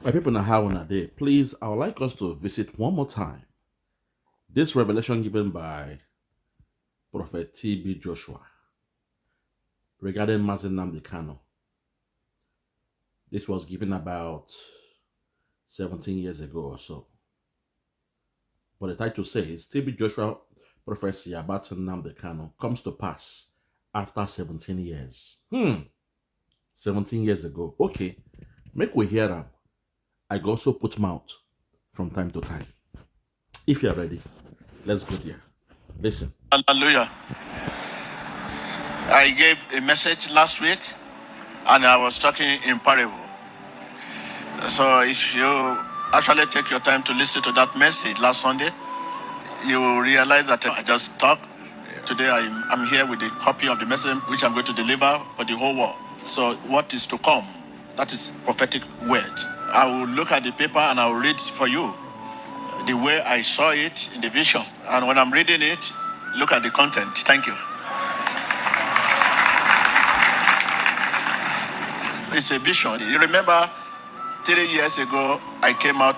My people now how on a day. Please, I would like us to visit one more time this revelation given by Prophet T.B. Joshua regarding Master Nnamdi Kanu. This was given about 17 years ago or so. But the title says T.B. Joshua prophecy about Nnamdi Kanu comes to pass after 17 years. 17 years ago. Okay, make we hear them. I go also put mouth from time to time. If you're ready, let's go there. Listen. Hallelujah. I gave a message last week and I was talking in parable. So if you actually take your time to listen to that message last Sunday, you will realize that I just talked. Today I'm here with a copy of the message which I'm going to deliver for the whole world. So what is to come? That is prophetic word. I will look at the paper and I will read for you the way I saw it in the vision. And when I'm reading it, look at the content. Thank you. It's a vision. You remember 3 years ago, I came out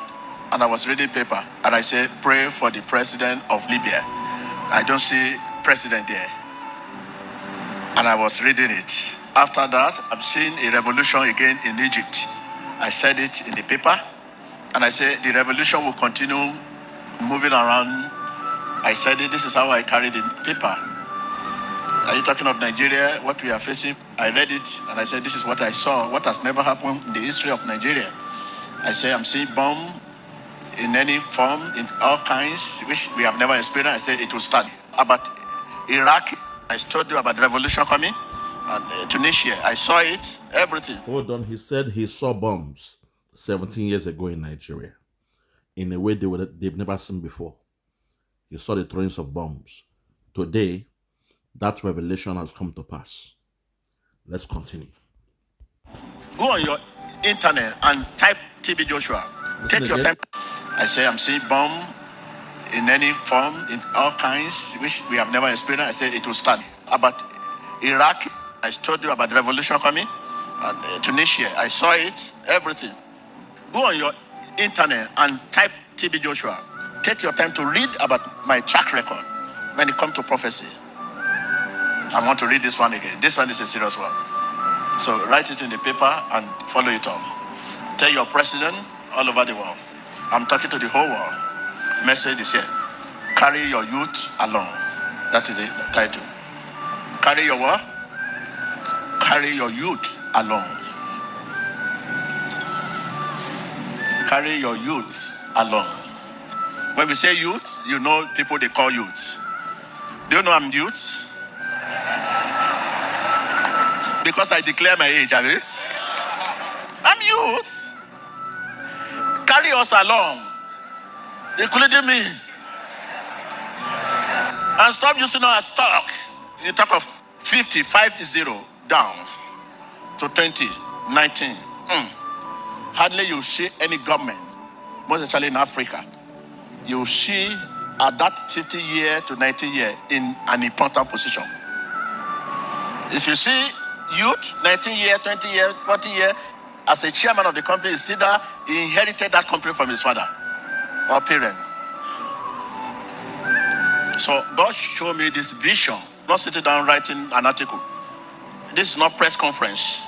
and I was reading paper and I said, pray for the president of Libya. I don't see president there. And I was reading it. After that, I'm seeing a revolution again in Egypt. I said it in the paper and I said the revolution will continue moving around. I said it, this is how I carried the paper. Are you talking of Nigeria, what we are facing? I read it and I said, this is what I saw, what has never happened in the history of Nigeria. I say, I'm seeing bomb in any form, in all kinds, which we have never experienced. I said it will start. About Iraq, I told you about the revolution coming. And Tunisia, I saw it, everything. Hold on, he said he saw bombs 17 years ago in Nigeria in a way they've never seen before. He saw the throws of bombs. Today, that revelation has come to pass. Let's continue. Go on your internet and type TB Joshua. Listen Take your again. time. I say I'm seeing bomb in any form, in all kinds, which we have never experienced. I said it will start. About Iraq, I told you about the revolution coming. And Tunisia, I saw it, everything. Go on your internet and type TB Joshua. Take your time to read about my track record when it comes to prophecy. I want to read this one again. This one is a serious one. So write it in the paper and follow it up. Tell your president all over the world. I'm talking to the whole world. Message is here. Carry your youth along. That is the title. Carry your what? Carry your youth along. Carry your youth along. When we say youth, you know people they call youth. Do you know I'm youth? Because I declare my age, have you? I'm youth. Carry us along, including me. And stop using us as talk. You talk of 50 down to 2019. Hardly you see any government, most especially in Africa, you see at that 50 year to 90 year in an important position. If you see youth, 19 year, 20 year, 40 year, as a chairman of the company, it's either he inherited that company from his father or parent. So God showed me this vision, not sitting down writing an article. This is not press conference.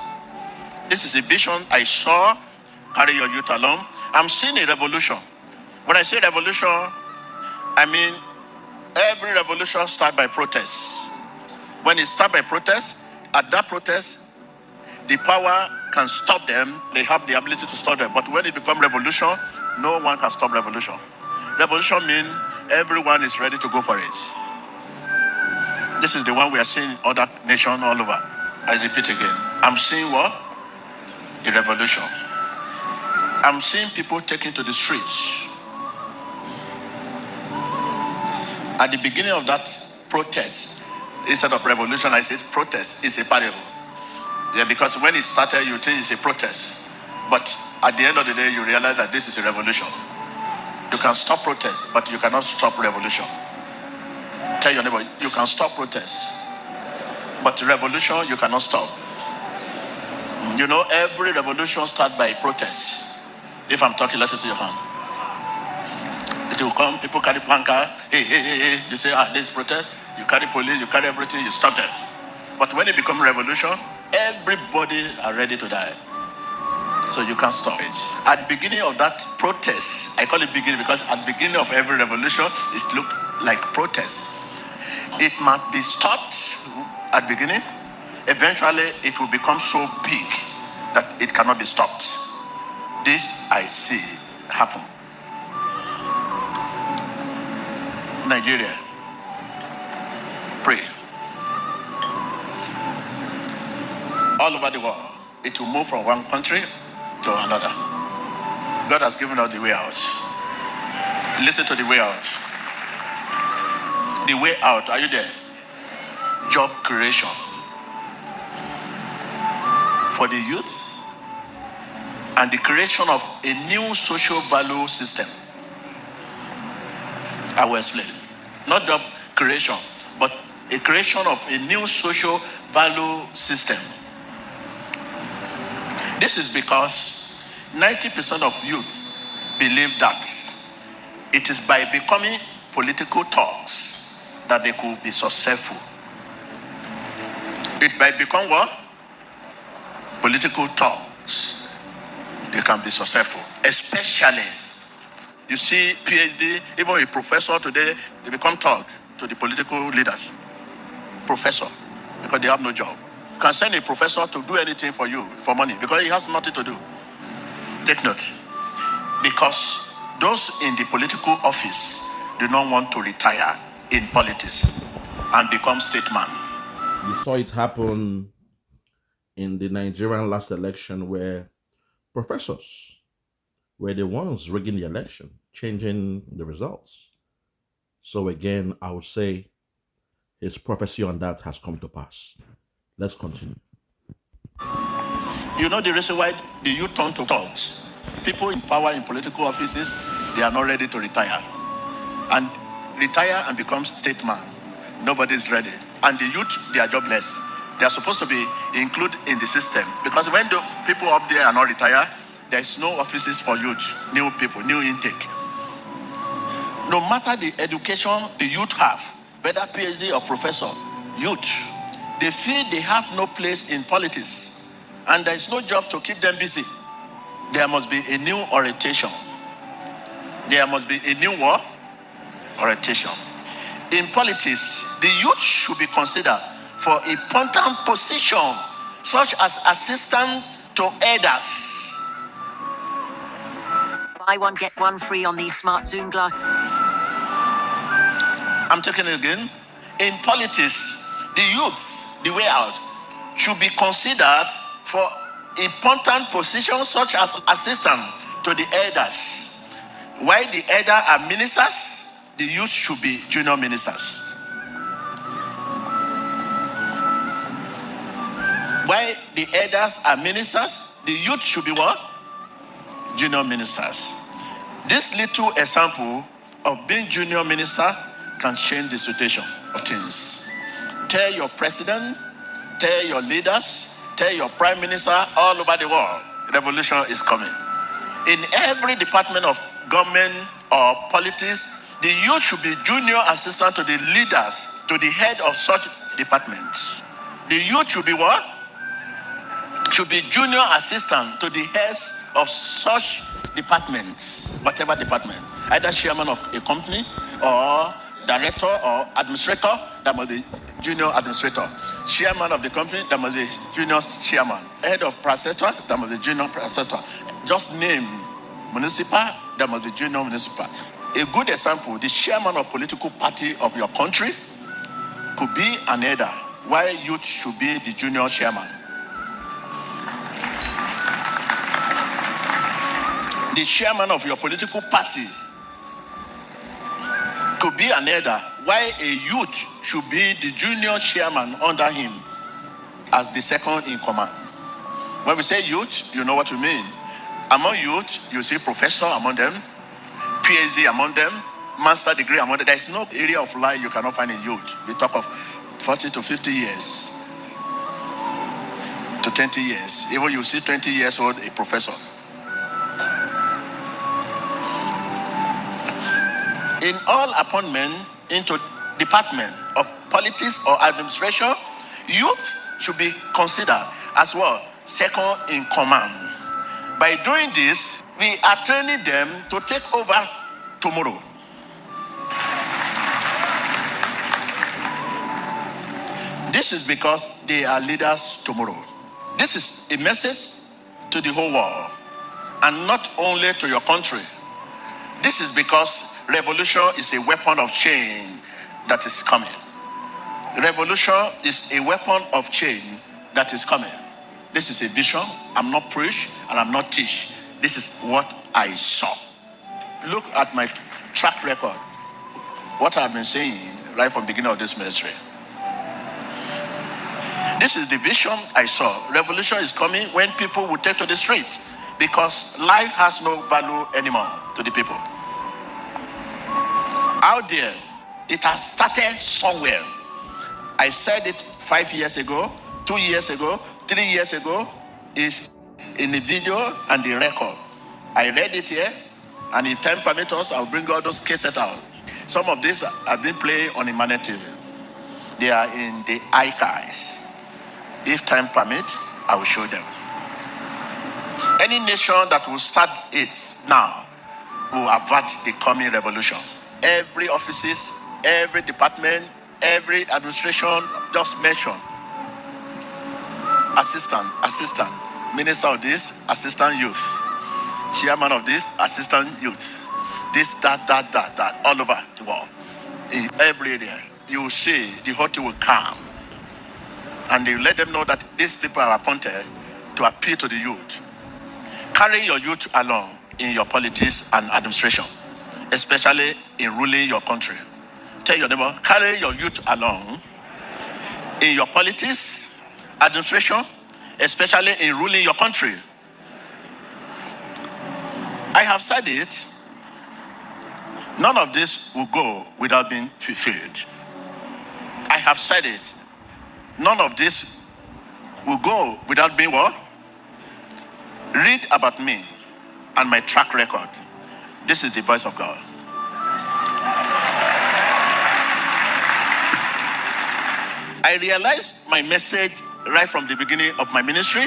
This is a vision I saw. Carry your youth along. I'm seeing a revolution. When I say revolution, I mean every revolution starts by protest. When it starts by protest, at that protest, the power can stop them. They have the ability to stop them. But when it becomes revolution, no one can stop revolution. Revolution means everyone is ready to go for it. This is the one we are seeing in other nations all over. I repeat again. I'm seeing what? A revolution. I'm seeing people taken to the streets. At the beginning of that protest, instead of revolution, I said protest is a parable. Yeah, because when it started, you think it's a protest. But at the end of the day, you realize that this is a revolution. You can stop protest, but you cannot stop revolution. Tell your neighbor, you can stop protest, but revolution, you cannot stop. You know, every revolution starts by protest. If I'm talking, let us see your hand. It will come, people carry placard, hey. You say, this is protest. You carry police, you carry everything, you stop them. But when it becomes revolution, everybody are ready to die. So you can't stop it. At the beginning of that protest, I call it beginning because at the beginning of every revolution, it looked like protest. It might be stopped at the beginning. Eventually, it will become so big that it cannot be stopped. This I see happen. Nigeria, pray. All over the world, it will move from one country to another. God has given us the way out. Listen to the way out. The way out, are you there? Job creation for the youth and the creation of a new social value system. I will explain. Not job creation, but a creation of a new social value system. This is because 90% of youth believe that it is by becoming political thugs that they could be successful. It by become what? Political thugs, they can be successful. Especially, you see PhD, even a professor today, they become thug to the political leaders. Professor, because they have no job. You can send a professor to do anything for you, for money, because he has nothing to do. Take note. Because those in the political office do not want to retire in politics and become statesman. You saw it happen in the Nigerian last election where professors were the ones rigging the election, changing the results. So again, I would say his prophecy on that has come to pass. Let's continue. You know the reason why the youth turn to thugs? People in power in political offices, they are not ready to retire. And retire and become statesman. Nobody is ready. And the youth, they are jobless. They are supposed to be included in the system. Because when the people up there are not retired, there is no offices for youth, new people, new intake. No matter the education the youth have, whether PhD or professor, youth, they feel they have no place in politics. And there is no job to keep them busy. There must be a new orientation. There must be a new what? Orientation. In politics, the youth should be considered for important position, such as assistant to elders. Buy one, get one free on these smart Zoom glasses. I'm taking it again. In politics, the youth, the way out, should be considered for important positions such as assistant to the elders. While the elders are ministers, the youth should be junior ministers. While the elders are ministers, the youth should be what? Junior ministers. This little example of being junior minister can change the situation of things. Tell your president, tell your leaders, tell your prime minister all over the world, revolution is coming. In every department of government or politics, the youth should be junior assistant to the leaders, to the head of such departments. The youth should be what? Should be junior assistant to the heads of such departments, whatever department, either chairman of a company or director or administrator, that must be junior administrator. Chairman of the company, that must be junior chairman. Head of processor, that must be junior processor. Just name municipal, that must be junior municipal. A good example, the chairman of political party of your country could be an elder, while youth should be the junior chairman. The chairman of your political party could be an elder, while a youth should be the junior chairman under him as the second in command. When we say youth, you know what we mean. Among youth, you see professor among them, PhD among them, master degree among them. There is no area of life you cannot find in youth. We talk of 40 to 50 years to 20 years. Even you see 20 years old, a professor. In all appointment into department of politics or administration, youth should be considered as well second in command. By doing this, we are training them to take over tomorrow. This is because they are leaders tomorrow. This is a message to the whole world, and not only to your country. This is because revolution is a weapon of change that is coming. Revolution is a weapon of change that is coming. This is a vision. I'm not preach and I'm not teach. This is what I saw. Look at my track record. What I've been saying right from the beginning of this ministry. This is the vision I saw. Revolution is coming when people will take to the street, because life has no value anymore to the people. Out there, it has started somewhere. I said it 5 years ago, 2 years ago, 3 years ago. Is in the video and the record. I read it here, and if time permits us, I'll bring all those cases out. Some of these have been played on Imane TV. They are in the archives. If time permits, I will show them. Any nation that will start it now will avert the coming revolution. Every offices, every department, every administration, just mention. Assistant, minister of this, assistant youth, chairman of this, assistant youth, this, that, all over the world. In every area, you will see the whole thing will come. And they let them know that these people are appointed to appeal to the youth. Carry your youth along in your politics and administration, especially in ruling your country. Tell your neighbor, carry your youth along in your politics, administration, especially in ruling your country. I have said it. None of this will go without being fulfilled. I have said it. None of this will go without being what? Read about me and my track record. This is the voice of God. I realized my message right from the beginning of my ministry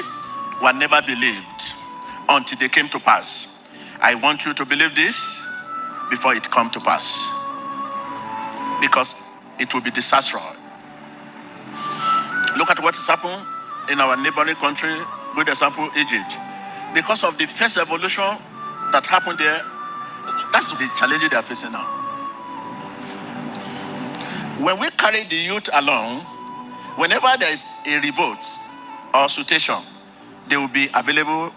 were never believed until they came to pass. I want you to believe this before it come to pass, because it will be disastrous. Look at what has happened in our neighboring country. Good example, Egypt. Because of the first revolution that happened there, that's the challenge they are facing now. When we carry the youth along, whenever there is a revolt or situation, they will be available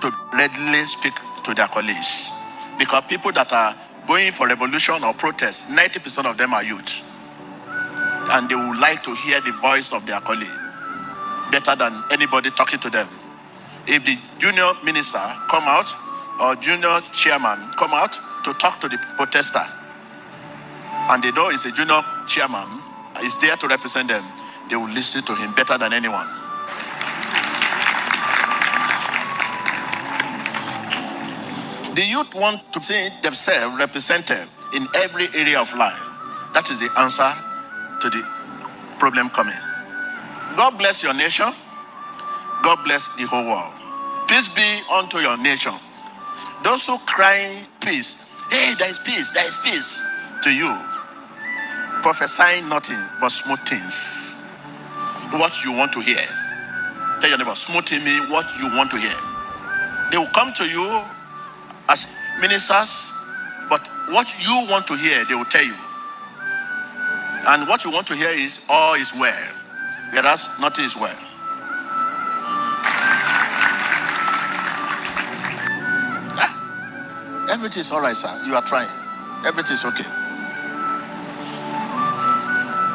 to readily speak to their colleagues. Because people that are going for revolution or protest, 90% of them are youth. And they would like to hear the voice of their colleague better than anybody talking to them. If the junior minister come out or junior chairman come out to talk to the protester, and they know it's a junior chairman, is there to represent them, they will listen to him better than anyone. The youth want to see themselves represented in every area of life. That is the answer to the problem coming. God bless your nation. God bless the whole world. Peace be unto your nation. Those who cry peace, hey, there is peace to you, prophesying nothing but smooth things. What you want to hear. Tell your neighbor, smoothing me what you want to hear. They will come to you as ministers, but what you want to hear, they will tell you. And what you want to hear is all is well, whereas nothing is well. Everything is all right, sir. You are trying. Everything is okay.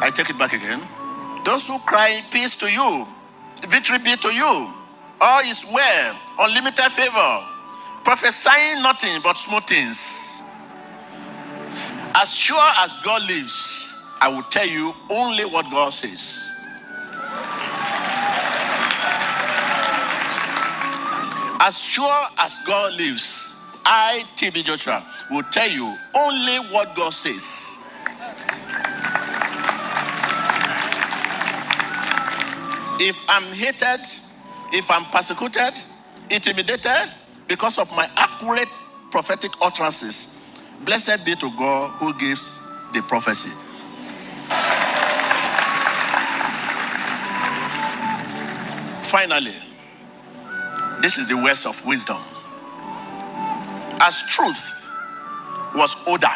I take it back again. Those who cry peace to you, victory be to you, all is well, unlimited favor, prophesying nothing but smooth things. As sure as God lives, I will tell you only what God says. As sure as God lives, I, TB Joshua, will tell you only what God says. If I'm hated, if I'm persecuted, intimidated because of my accurate prophetic utterances, blessed be to God who gives the prophecy. Finally, this is the words of wisdom. As truth was older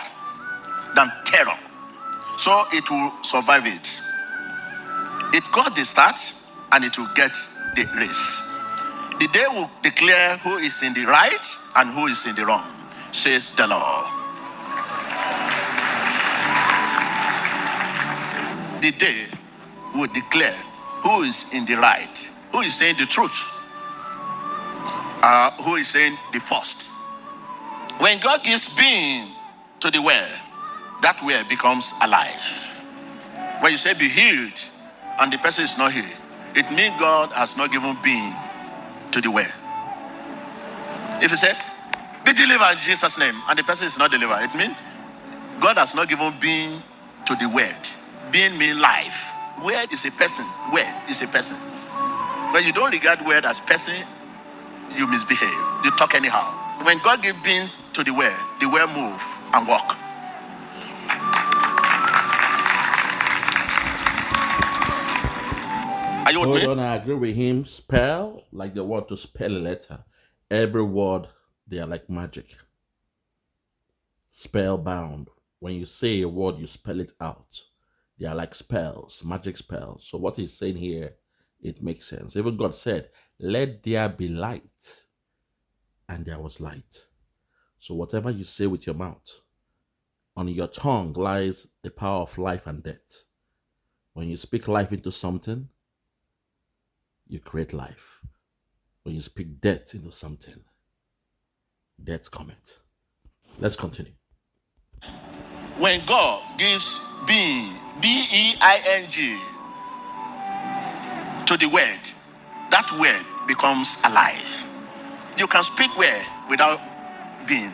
than terror, so it will survive it. It got the start and it will get the race. The day will declare who is in the right and who is in the wrong, says the Lord. The day will declare who is in the right, who is saying the truth, who is saying the first. When God gives being to the well, that well becomes alive. When you say be healed and the person is not healed, it means God has not given being to the well. If you say be delivered in Jesus' name and the person is not delivered, it means God has not given being to the word. Being means life. Word is a person. Word is a person. When you don't regard word as person, you misbehave. You talk anyhow. When God gives being to the word move and walk. Are you with Hold me? on, I agree with him. Spell, like the word to spell a letter. Every word, they are like magic. Spellbound. When you say a word, you spell it out. They are like spells, magic spells. So what he's saying here, it makes sense. Even God said, let there be light. And there was light. So whatever you say with your mouth, on your tongue lies the power of life and death. When you speak life into something, you create life. When you speak death into something, death cometh. Let's continue. When God gives being, B-E-I-N-G, to the word, that word becomes alive. You can speak word without being.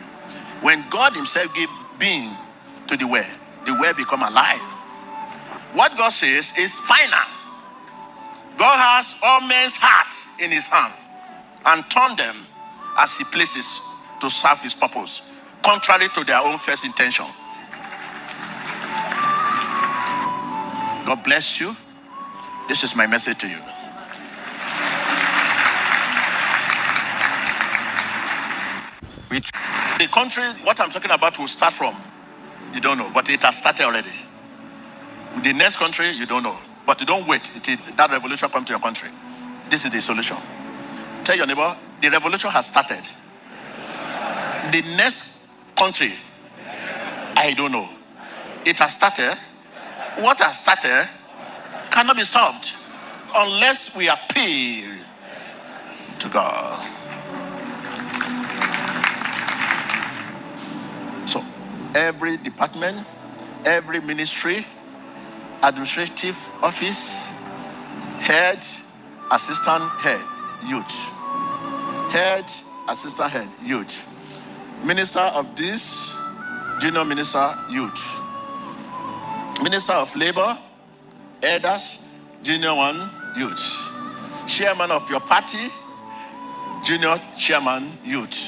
When God himself gives being to the word becomes alive. What God says is final. God has all men's heart in his hand and turn them as he places to serve his purpose, contrary to their own first intention. God bless you. This is my message to you. The country, what I'm talking about will start from, you don't know, but it has started already. The next country, you don't know, but you don't wait until that revolution comes to your country. This is the solution. Tell your neighbor, the revolution has started. The next country, I don't know. It has started. What has started cannot be stopped unless we appeal to God. So, every department, every ministry, administrative office, head, assistant head, youth. Head, assistant head, youth. Minister of this, junior minister, youth. Minister of labor, elders, junior one, youth. Chairman of your party, junior chairman, youth.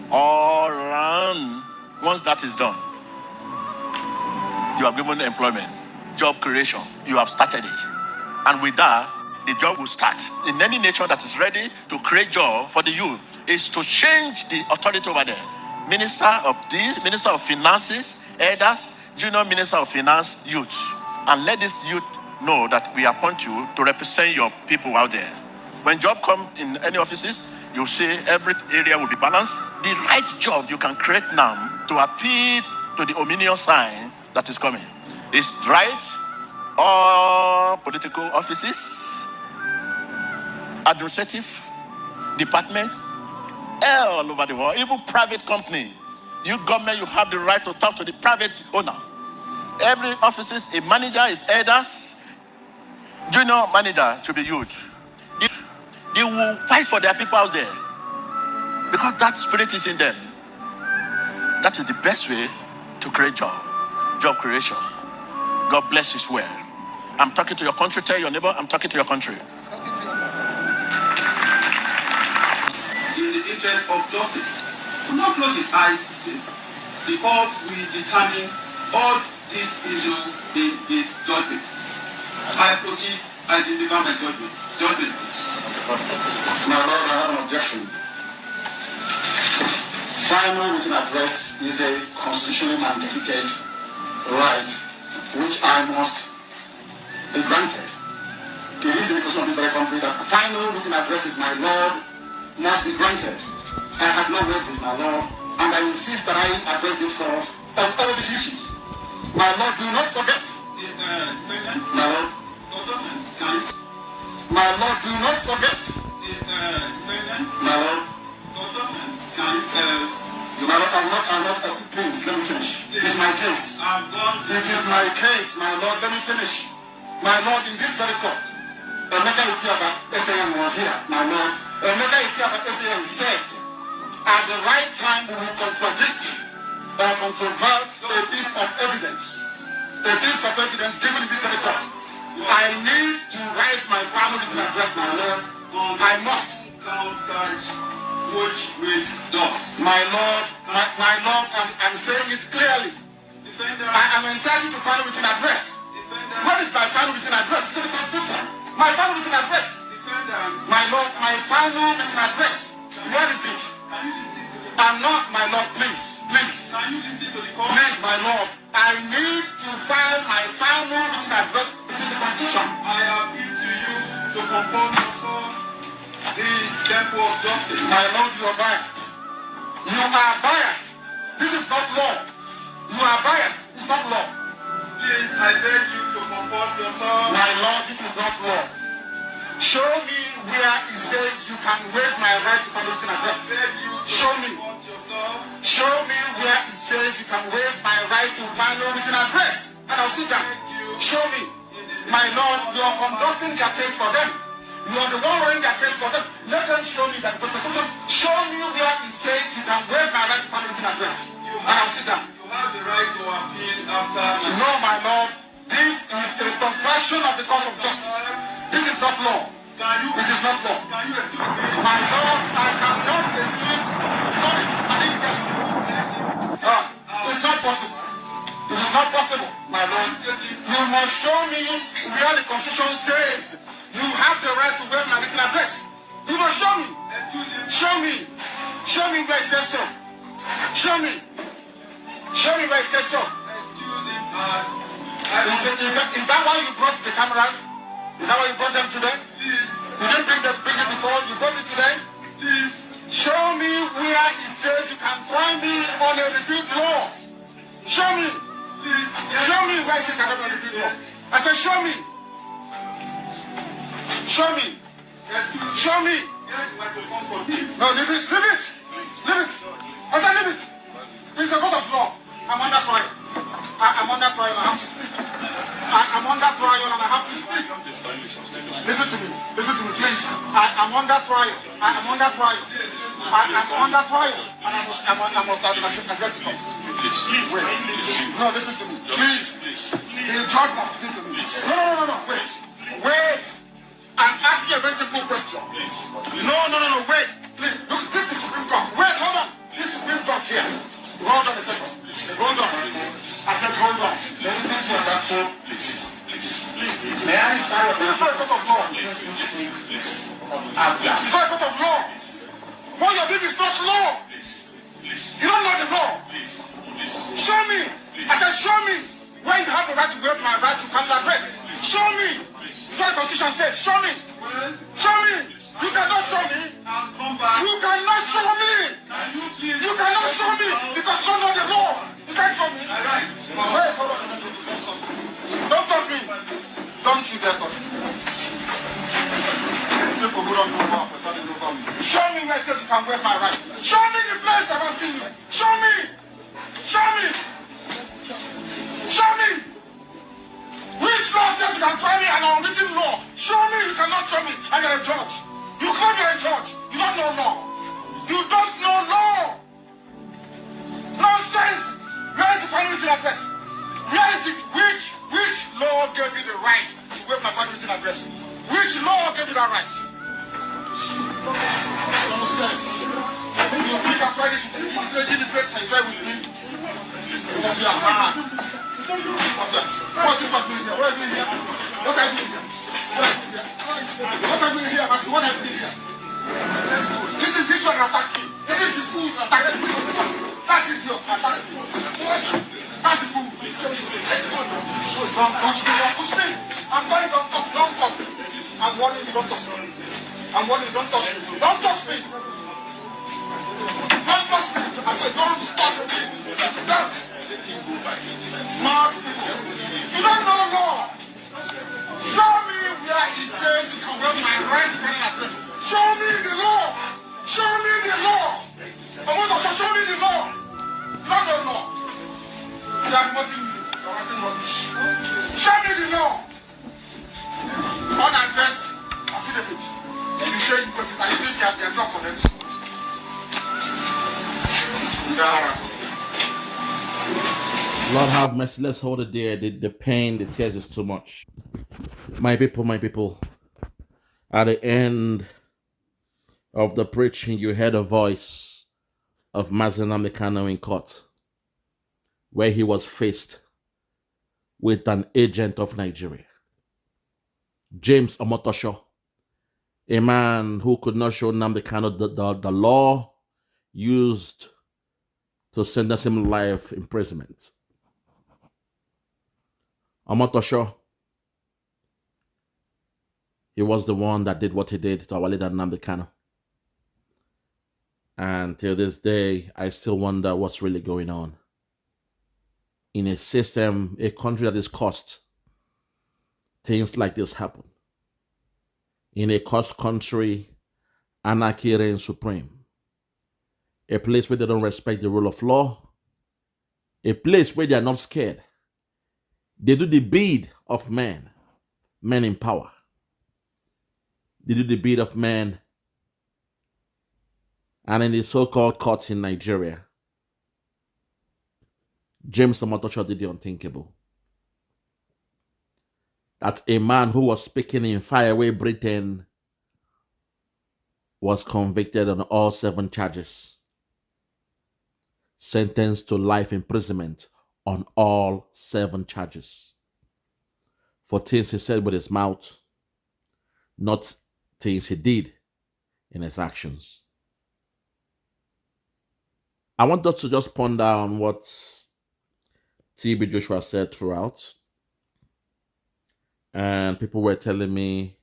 All around, once that is done, you are given employment, job creation. You have started it. And with that, the job will start. In any nation that is ready to create job for the youth, is to change the authority over there. Minister of this, minister of finances, elders, junior minister of finance, youth. And let this youth know that we appoint you to represent your people out there. When job come in any offices, you see every area will be balanced. The right job you can create now to appeal to the ominous sign that is coming is right. All political offices, administrative department, all over the world, even private company. You government, you have the right to talk to the private owner. Every offices, a manager is elders, junior manager should be youth. They will fight for their people out there because that spirit is in them. That is the best way to create job creation. God bless His word. I'm talking to your country. Tell your neighbor, I'm talking to your country. In the interest of justice, do not close his eyes to sin. The court will determine all these issues in his judgment. I proceed, I deliver my judgment. Judgment, please. My Lord, I have an objection. Final written address is a constitutionally mandated right which I must be granted. It is in the constitution of this very country that final written addresses, my Lord, must be granted. I have no word with my Lord, and I insist that I address this court on all these issues. My Lord, do not forget. My Lord. My Lord, do not forget. My Lord. My Lord, I'm not, please, let me finish. It's my case. It is my case, my Lord, let me finish. My Lord, in this very court, Emeka Itiaba SAN was here, my Lord. Emeka Itiaba SAN said, at the right time we will contradict or controvert a piece of evidence. A piece of evidence given in this very court. I need to write my final written address, my Lord. I must. Which does. My Lord, I'm saying it clearly. I am entitled to final written address. What is my final written address? It's in the Constitution. My final written address. My Lord, my final written address. Where is it? I'm not, my Lord, please. Please, my Lord. I need to file my final written address in the Constitution. I appeal to you to compose yourself this temple of justice. My Lord, you are biased. You are biased. This is not law. You are biased. It's not law. Please, I beg you to compose yourself. My Lord, this is not law. Show me where it says you can waive my right to final written address. Show me. Show me where it says you can waive my right to final written address. And I'll sit down. Show me. My Lord, you are conducting their case for them. You are the one running their case for them. Let them show me that prosecution. Show me where it says you can waive my right to final written address. And I'll sit down. You have the right to appeal after. No, my Lord. This is a perversion of the cause of justice. This is not law. It is not law. Can you excuse me? My Lord, I cannot excuse knowledge. I didn't get it. It's not possible. It is not possible, my Lord. You must show me where the Constitution says you have the right to waive my written address. You must show me. Show me. Show me where it says so. Show me. Show me where it says so. Is that why you brought the cameras? Is that why you brought them today? You didn't bring it before, you brought it today? Show me where it says you can try me on a repeat law. Show me. Show me where it says you can try me on a repeat law. I said, show me. Show me. Show me. No, leave it. Leave it. Leave it. I said, leave it. It's a court of law. I'm under trial. I'm under trial. I have to speak. I'm under trial and I have to speak. Listen to me. Listen to me, please. I'm under trial. I'm under trial. I'm under trial. And I must address the case. Wait. No, listen to me. Please. The judge must listen to me. No. Wait. Wait. I'm asking a very simple question. No. Wait. Please. Look, this is Supreme Court. Wait, hold on. This is Supreme Court here. Hold on a second. Hold on. I said, hold on. May I start? This is not a court of law. This is not a court of law. What you're doing is not law. You don't know the law. Show me. I said, show me where you have the right to waive my right to final address. Show me. That's what the Constitution says. Show me. Show me. You cannot show me. You cannot show me. You cannot show me because you don't know the law. You can't show me. Wait, hold on. Don't touch me. Don't you dare touch me. People who don't know law, show me where it says you can waive my right. Show me the place I'm asking you. Show me. Show me. Show me. Which law says you can try me an unwritten law? Show me. You cannot show me. I got a judge. You claim you're a judge. You don't know law. You don't know law. Nonsense. written address? Where is it? Which law gave you the right to waive my family written address? Which law gave you that right? Nonsense. You think I'm trying this with you? You say the place and try with me? Because you are mad. What's this one doing here? What are you doing here? What are you doing here? What are you doing here? What are you doing here? This is Victor attacking. This is the food attacking. That's the job. That's the food. Don't touch me. Don't push me. I'm going. Don't touch. Don't touch me. I'm warning you. Don't touch me. I'm warning you. Don't touch me. Don't touch me. Don't touch me. I said don't touch me. Don't. Smart people. You don't know law. Show me where he says you can waive my right to address. Show me the law. Show me the law. I want to show me the law. You don't know law. You are nothing new. You are nothing rubbish. Show me the law. Unaddressed affidavit. You say you got it. Are you doing their job for them? Lord have mercy. Let's hold it there. The pain, the tears is too much. My people. At the end of the preaching, you heard a voice of Nnamdi Kanu in court, where he was faced with an agent of Nigeria, James Omotosho, a man who could not show Nnamdi Kanu the law used to sentence him life imprisonment. Omotosho, he was the one that did what he did to our leader Nnamdi Kanu. And till this day, I still wonder what's really going on. In a system, a country that is cursed, things like this happen. In a cursed country, anarchy reigns supreme. A place where they don't respect the rule of law. A place where they are not scared. They do the bid of men in power. They do the bid of men. And in the so-called courts in Nigeria, James Omotosho did the unthinkable. That a man who was speaking in faraway Britain was convicted on all 7 charges, sentenced to life imprisonment on all 7 charges, for things he said with his mouth, not things he did in his actions. I want us to just ponder on what TB Joshua said throughout. And people were telling me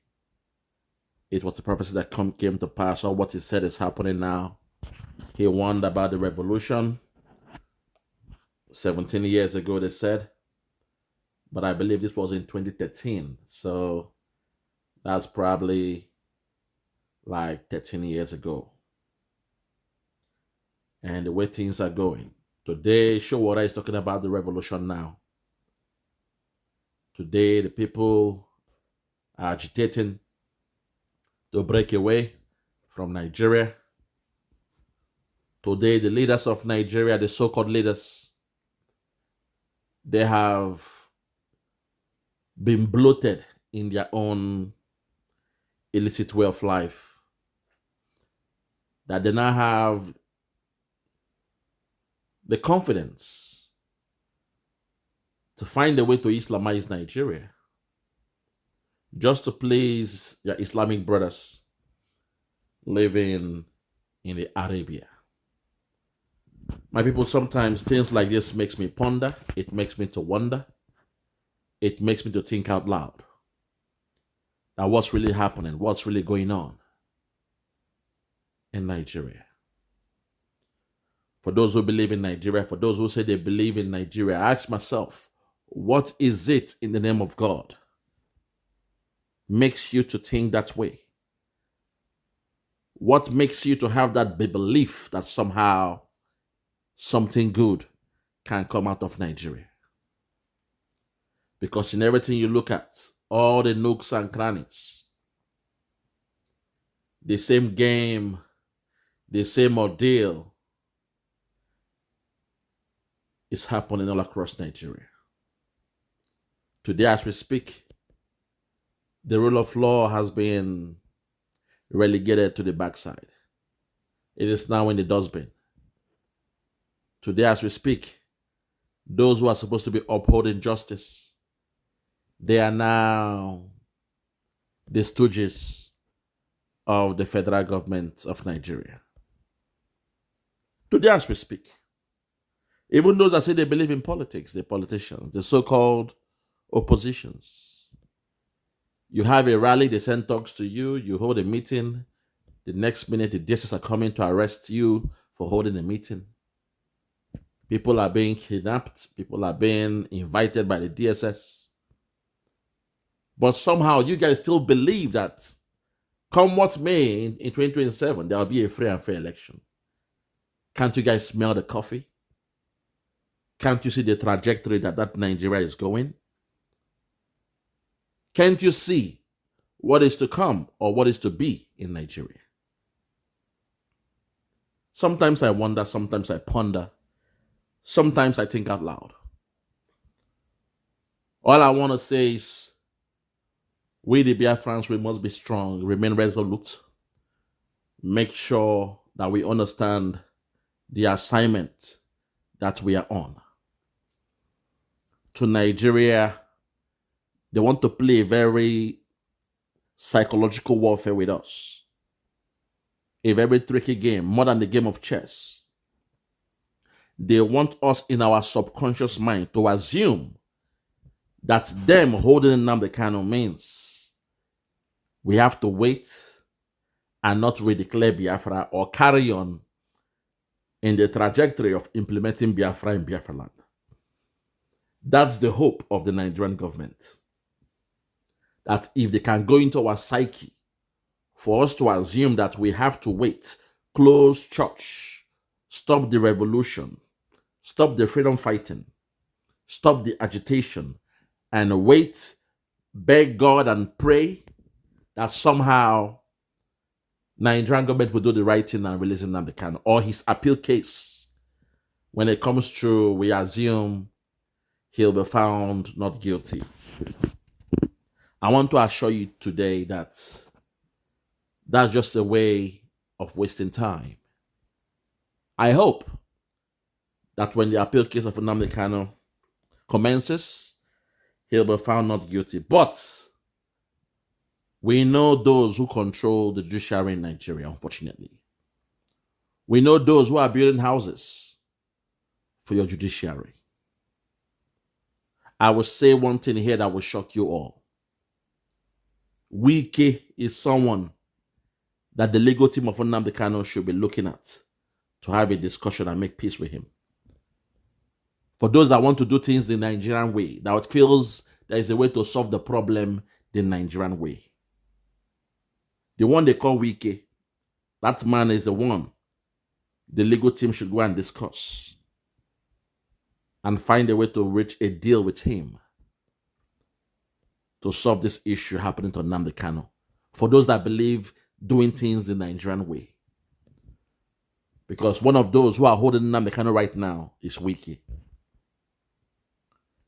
it was a prophecy that came to pass, or what he said is happening now. He warned about the revolution 17 years ago, they said. But I believe this was in 2013. So that's probably like 13 years ago. And the way things are going. Today, Showora is talking about the revolution now. Today, the people are agitating to break away from Nigeria. Today, the leaders of Nigeria, the so-called leaders, they have been bloated in their own illicit way of life. That they now have the confidence to find a way to Islamize Nigeria, just to please their Islamic brothers living in the Arabia. My people, sometimes things like this makes me ponder. It makes me to wonder. It makes me to think out loud. Now, what's really happening? What's really going on in Nigeria? For those who believe in Nigeria, for those who say they believe in Nigeria, I ask myself, what is it in the name of God makes you to think that way? What makes you to have that belief that somehow something good can come out of Nigeria? Because in everything you look at, all the nooks and crannies, the same game, the same ordeal, is happening all across Nigeria. Today, as we speak, the rule of law has been relegated to the backside. It is now in the dustbin. Today, as we speak, those who are supposed to be upholding justice, they are now the stooges of the federal government of Nigeria. Today, as we speak, even those that say they believe in politics, the politicians, the so-called oppositions, you have a rally, they send talks to you, you hold a meeting, the next minute the DSS are coming to arrest you for holding a meeting. People are being kidnapped, people are being invited by the DSS. But somehow you guys still believe that come what may in 2027, there will be a free and fair election. Can't you guys smell the coffee? Can't you see the trajectory that Nigeria is going? Can't you see what is to come or what is to be in Nigeria? Sometimes I wonder, sometimes I ponder, sometimes I think out loud. All I want to say is, we the Biafrans, we must be strong, remain resolute, make sure that we understand the assignment that we are on. To Nigeria, they want to play very psychological warfare with us. A very tricky game, more than the game of chess. They want us in our subconscious mind to assume that them holding Nnamdi Kanu means we have to wait and not redeclare Biafra or carry on in the trajectory of implementing Biafra in Biafra land. That's the hope of the Nigerian government. That if they can go into our psyche for us to assume that we have to wait, close church, stop the revolution, stop the freedom fighting, stop the agitation, and wait, beg God and pray that somehow Nigerian government will do the right thing and release Nnamdi Kanu, or his appeal case, when it comes through, we assume he'll be found not guilty. I want to assure you today that that's just a way of wasting time. I hope that when the appeal case of Nnamdi Kanu commences, he'll be found not guilty. But we know those who control the judiciary in Nigeria, unfortunately. We know those who are building houses for your judiciary. I will say one thing here that will shock you all. Wike is someone that the legal team of Nnamdi Kanu should be looking at to have a discussion and make peace with him. For those that want to do things the Nigerian way, that feels there is a way to solve the problem the Nigerian way. The one they call Wike, that man is the one the legal team should go and discuss and find a way to reach a deal with him to solve this issue happening to Nnamdi Kanu. For those that believe doing things the Nigerian way. Because one of those who are holding Nnamdi Kanu right now is Wike.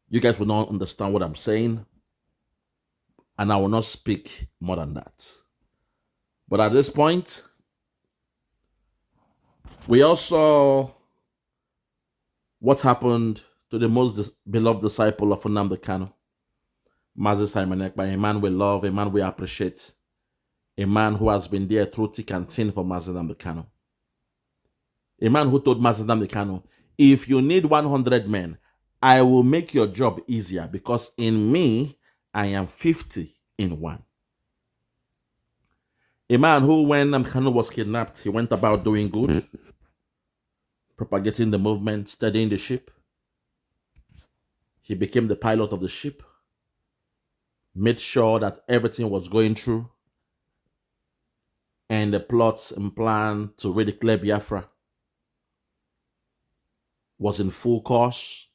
You guys will not understand what I'm saying, and I will not speak more than that. But at this point, we all saw what happened to the most beloved disciple of Nnamdi Kanu, Mazi Simon Ekpa, a man we love, a man we appreciate, a man who has been there through thick and thin for Mazi Nnamdi Kanu. A man who told Mazi Nnamdi Kanu, if you need 100 men, I will make your job easier because in me, I am 50 in one. A man who, when Nnamdi Kanu was kidnapped, he went about doing good, propagating the movement, steadying the ship. He became the pilot of the ship, made sure that everything was going through, and the plots and plan to redeclare Biafra was in full course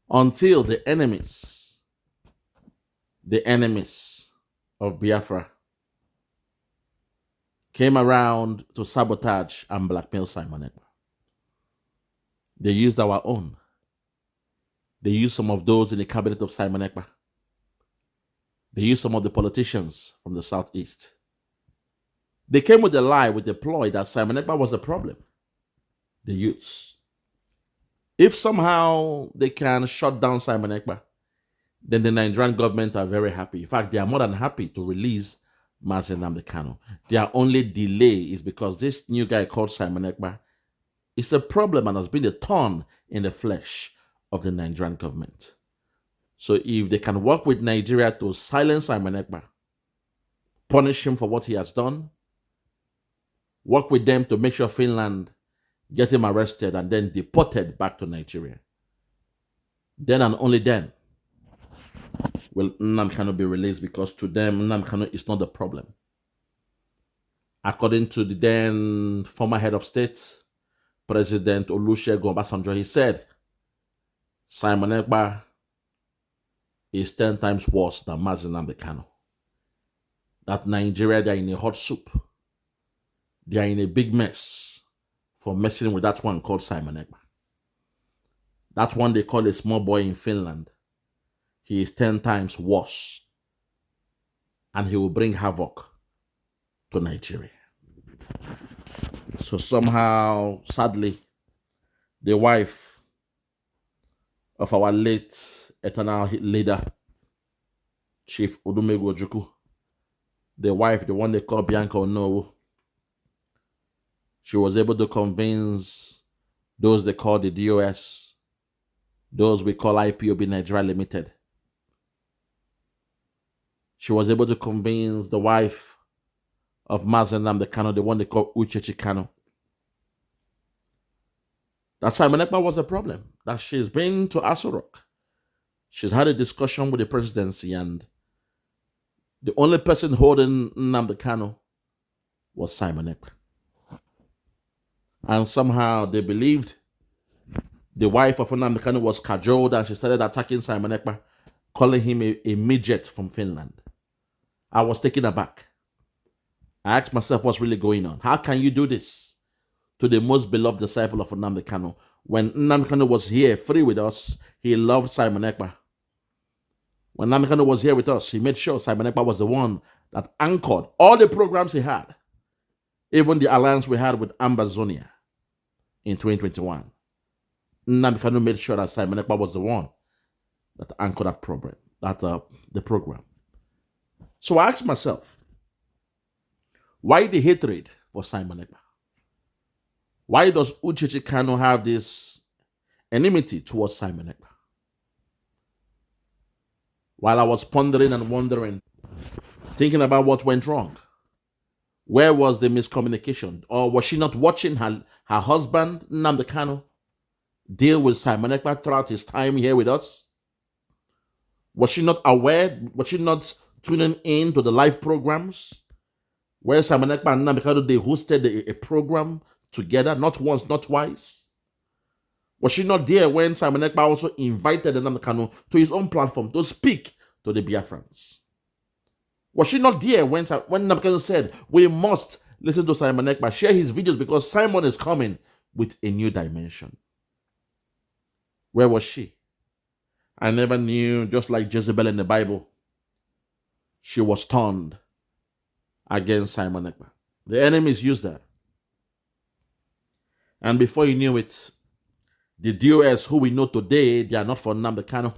until the enemies of Biafra came around to sabotage and blackmail Simon Ekpa. They used our own. They used some of those in the cabinet of Simon Ekpa. They used some of the politicians from the southeast. They came with a lie, with the ploy that Simon Ekpa was the problem. The youths. If somehow they can shut down Simon Ekpa, then the Nigerian government are very happy. In fact, they are more than happy to release Nnamdi Kanu. Their only delay is because this new guy called Simon Ekpa is a problem and has been a thorn in the flesh of the Nigerian government. So if they can work with Nigeria to silence Simon Ekpa, punish him for what he has done, work with them to make sure Finland get him arrested and then deported back to Nigeria, then and only then will Nnamdi Kanu be released, because to them, Nnamdi Kanu is not the problem. According to the then former head of state, President Olusegun Obasanjo, he said, Simon Ekpa is 10 times worse than Nnamdi Kanu. That Nigeria, they are in a hot soup. They are in a big mess for messing with that one called Simon Ekpa. That one they call a small boy in Finland. He is 10 times worse. And he will bring havoc to Nigeria. So somehow, sadly, the wife of our late eternal leader, Chief Udumegu Ojukwu, the wife, the one they call Bianca Onowu, she was able to convince those they call the DOS, those we call IPOB Nigeria Limited. She was able to convince the wife of Nnamdi Kanu, the one they call Uchechi Kanu, that Simon Ekpa was a problem, that she's been to Aso Rock. She's had a discussion with the presidency, and the only person holding Nnamdi Kanu was Simon Ekpa. And somehow they believed the wife of Nnamdi Kanu was cajoled, and she started attacking Simon Ekpa, calling him a midget from Finland. I was taken aback. I asked myself, what's really going on? How can you do this to the most beloved disciple of Nnamdi Kanu? When Nnamdi Kanu was here free with us, he loved Simon Ekpa. When Nnamdi Kanu was here with us, he made sure Simon Ekpa was the one that anchored all the programs he had, even the alliance we had with Ambazonia in 2021. Nnamdi Kanu made sure that Simon Ekpa was the one that anchored that program, the program. So I asked myself, why the hatred for Simon Ekpa? Why does Uchechi Kanu have this enmity towards Simon Ekpa? While I was pondering and wondering, thinking about what went wrong, where was the miscommunication? Or was she not watching her husband, Nnamdi Kanu, deal with Simon Ekpa throughout his time here with us? Was she not aware? Was she not tuning in to the live programs where Simon Ekpa and Nnamdi Kanu, they hosted a program together, not once, not twice? Was she not there when Simon Ekpa also invited Nnamdi Kanu to his own platform to speak to the Biafrans? Was she not there when Nnamdi Kanu said, we must listen to Simon Ekpa, share his videos because Simon is coming with a new dimension? Where was she? I never knew, just like Jezebel in the Bible, she was turned against Simon Ekpa. The enemies used that. And before you knew it, the DOS who we know today, they are not for Nnamdi Kanu.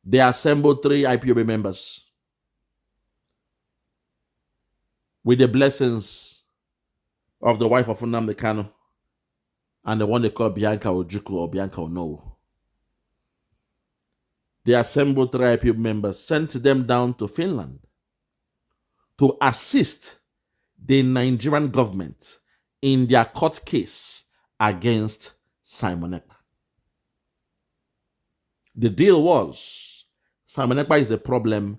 They assembled 3 IPOB members with the blessings of the wife of Nnamdi Kanu and the one they call Bianca Ojukwu or Bianca Onowu. They assembled 3 IPOB members, sent them down to Finland to assist the Nigerian government in their court case against Simon Ekpa. The deal was, Simon Ekpa is the problem.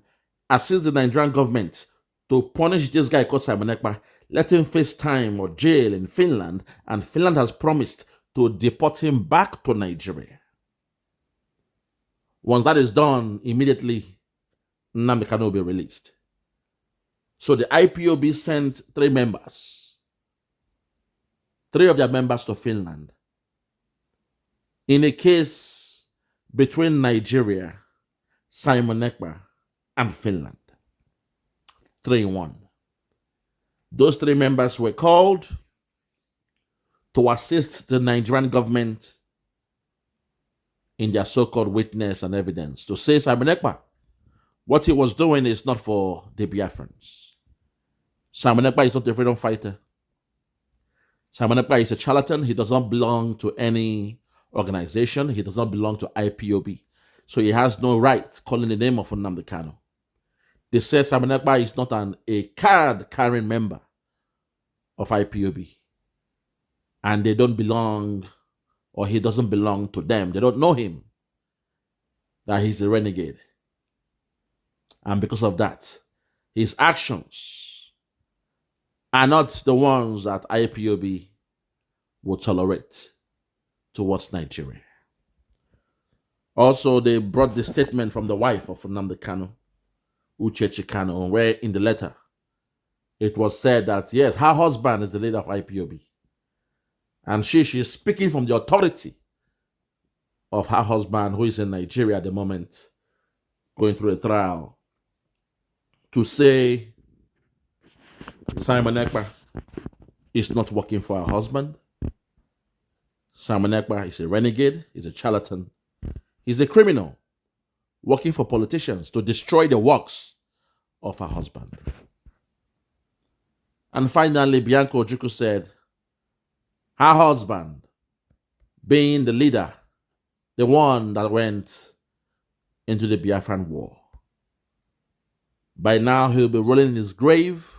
Assist the Nigerian government to punish this guy called Simon Ekpa. Let him face time or jail in Finland, and Finland has promised to deport him back to Nigeria. Once that is done, immediately Nnamdi Kanu will be released. So the IPOB sent 3 members, 3 of their members to Finland, in a case between Nigeria, Simon Ekpa, and Finland. 3-1. Those 3 members were called to assist the Nigerian government in their so-called witness and evidence to say Simon Ekpa, what he was doing is not for the Biafrans. Simon Ekpa is not a freedom fighter. Simon Ekpa is a charlatan. He does not belong to any organization. He does not belong to IPOB. So he has no right calling the name of Nnamdi Kanu. They say Simon Ekpa is not a card-carrying member of IPOB. And they don't belong, or he doesn't belong to them. They don't know him, that he's a renegade. And because of that, his actions are not the ones that IPOB will tolerate towards Nigeria. Also, they brought the statement from the wife of Nnamdi Kanu, Uchechi Kanu, where in the letter it was said that, yes, her husband is the leader of IPOB. And she is speaking from the authority of her husband, who is in Nigeria at the moment, going through a trial, to say Simon Ekpa is not working for her husband. Simon Ekpa is a renegade, he's a charlatan, he's a criminal, working for politicians to destroy the works of her husband. And finally, Bianca Ojukwu said, her husband, being the leader, the one that went into the Biafran war, by now he'll be rolling in his grave,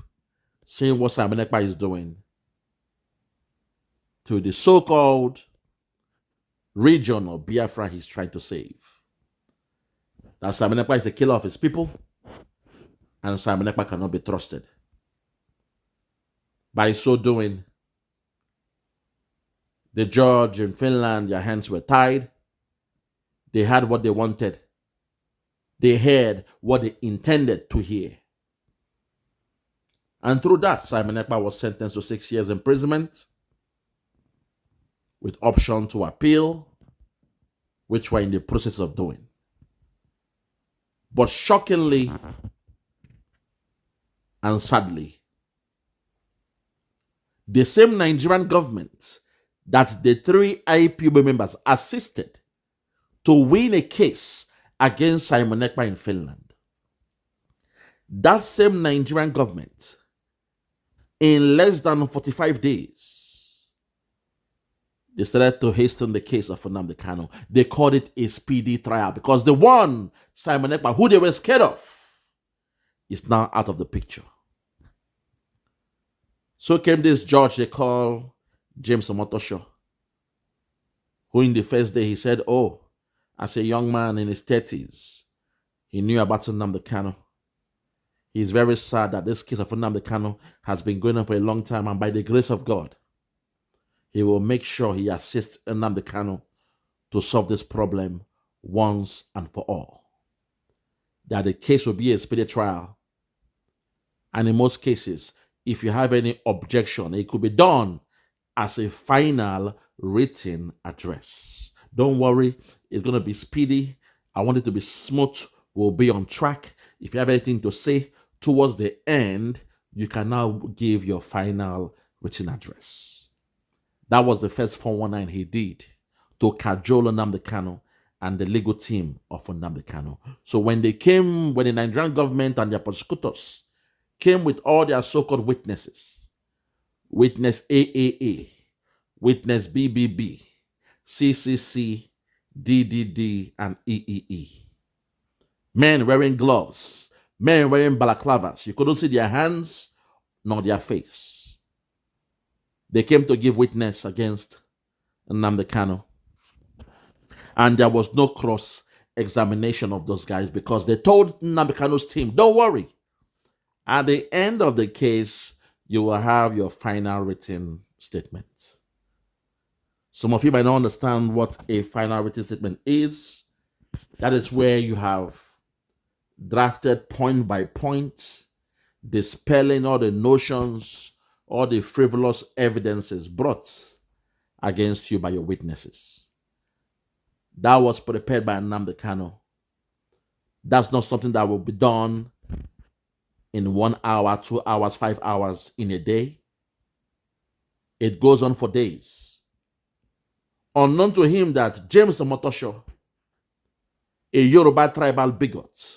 seeing what Simon Ekpa is doing to the so-called region of Biafra he's trying to save. That Simon Ekpa is a killer of his people, and Simon Ekpa cannot be trusted. By so doing, the judge in Finland, their hands were tied. They had what they wanted. They heard what they intended to hear. And through that, Simon Ekpa was sentenced to 6 years imprisonment with option to appeal, which we're in the process of doing. But shockingly and sadly, the same Nigerian government that the 3 IPOB members assisted to win a case against Simon Ekpa in Finland, that same Nigerian government, in less than 45 days, they started to hasten the case of Nnamdi Kanu. They called it a speedy trial because the one, Simon Ekpa, who they were scared of, is now out of the picture. So came this judge they call James Omotosho, who in the first day he said, oh, as a young man in his 30s, he knew about Nnamdi Kanu. He's very sad that this case of Nnamdi Kanu has been going on for a long time, and by the grace of God, he will make sure he assists Nnamdi Kanu to solve this problem once and for all. That the case will be a speedy trial. And in most cases, if you have any objection, it could be done as a final written address. Don't worry, it's going to be speedy. I want it to be smooth. We'll be on track. If you have anything to say towards the end, you can now give your final written address. That was the first 419 he did to cajole Nnamdi Kanu and the legal team of Nnamdi Kanu. So when the Nigerian government and their prosecutors came with all their so-called witnesses, witness AAA, witness BBB, CCC, DDD, and EEE. Men wearing gloves, men wearing balaclavas. You couldn't see their hands nor their face. They came to give witness against Nnamdi Kanu. And there was no cross-examination of those guys because they told Nnamdi Kanu's team, don't worry. At the end of the case, you will have your final written statement. Some of you might not understand what a final written statement is. That is where you have drafted point by point, dispelling all the notions, all the frivolous evidences brought against you by your witnesses. that was prepared by Nnamdi Kanu. That's not something that will be done in 1 hour, 2 hours, 5 hours in a day. It goes on for days. Unknown to him that James Omotosho, a Yoruba tribal bigot,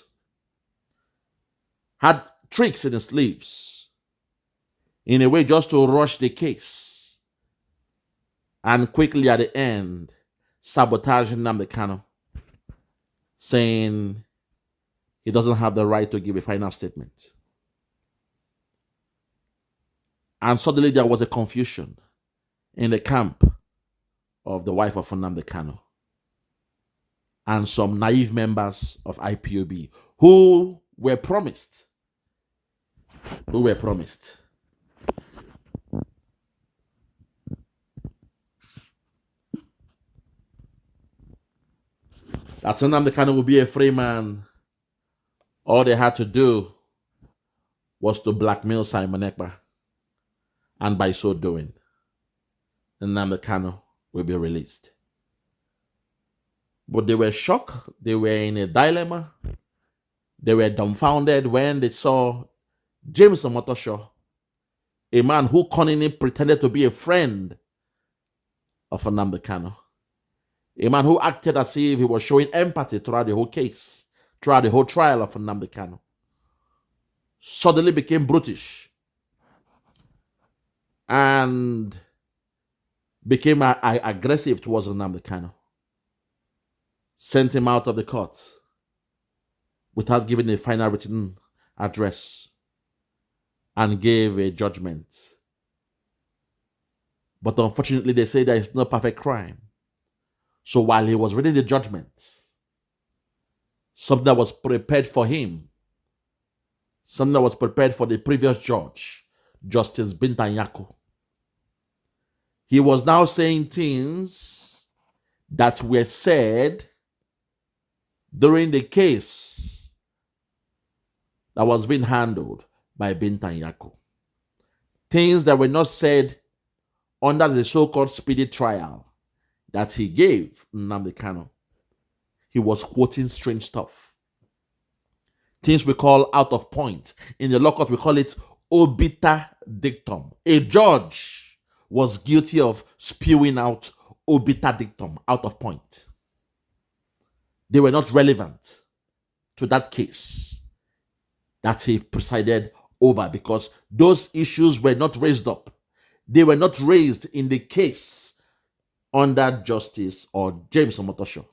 had tricks in his sleeves in a way just to rush the case and quickly at the end sabotage Nnamdi Kanu, saying he doesn't have the right to give a final statement. And suddenly there was a confusion in the camp of the wife of Nnamdi Kanu and some naive members of IPOB who were promised that Nnamdi Kanu would be a free man. All they had to do was to blackmail Simon Ekpa, and by so doing, Nnamdi Kanu will be released. But they were shocked. They were in a dilemma. They were dumbfounded when they saw James Omotosho, a man who cunningly pretended to be a friend of Nnamdi Kanu, a man who acted as if he was showing empathy throughout the whole case, throughout the whole trial of Nnamdi Kanu, suddenly became brutish and became aggressive towards Nnamdi Kanu, sent him out of the court without giving a final written address, and gave a judgment. But unfortunately, they say there is no perfect crime. So while he was reading the judgment, something that was prepared for him, something that was prepared for the previous judge, Justice Bintanyako, he was now saying things that were said during the case that was being handled by Bintanyako. Things that were not said under the so-called speedy trial that he gave Nnamdi Kanu. He was quoting strange stuff. Things we call out of point. In the law court, we call it obiter dictum. A judge was guilty of spewing out obiter dictum, out of point. They were not relevant to that case that he presided over because those issues were not raised up. They were not raised in the case under Justice or James Omotosho.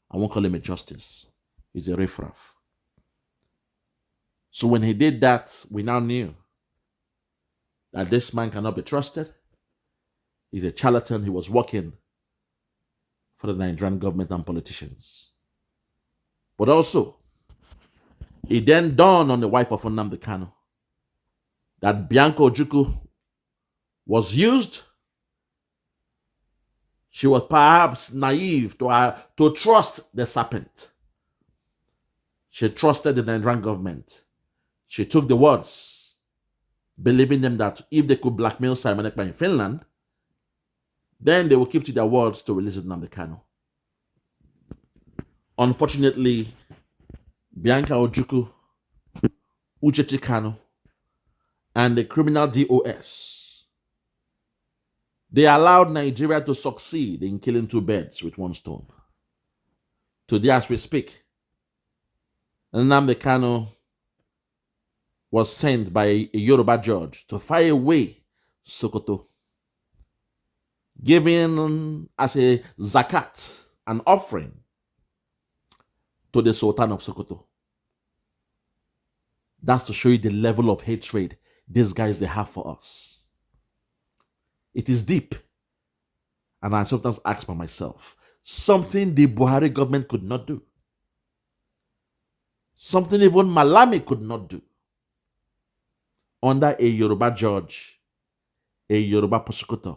I won't call him a justice. He's a riffraff. So when he did that, we now knew that this man cannot be trusted. He's a charlatan. He was working for the Nigerian government and politicians. But also, it then dawned on the wife of Nnamdi Kanu that Bianca Ojukwu was used. She was perhaps naive to trust the serpent. She trusted the Nigerian government. She took the words, believing them that if they could blackmail Simon Ekpa in Finland, then they will keep to their words to release Nnamdi Kanu. Unfortunately, Bianca Ojukwu, Uchechi Kanu, and the criminal DOS, they allowed Nigeria to succeed in killing two birds with one stone. Today, as we speak, Nnamdi Kanu was sent by a Yoruba judge to fire away Sokoto, given as a zakat, an offering to the Sultan of Sokoto. That's to show you the level of hatred these guys they have for us. It is deep. And I sometimes ask for myself, something the Buhari government could not do. Something even Malami could not do. Under a Yoruba judge, a Yoruba prosecutor,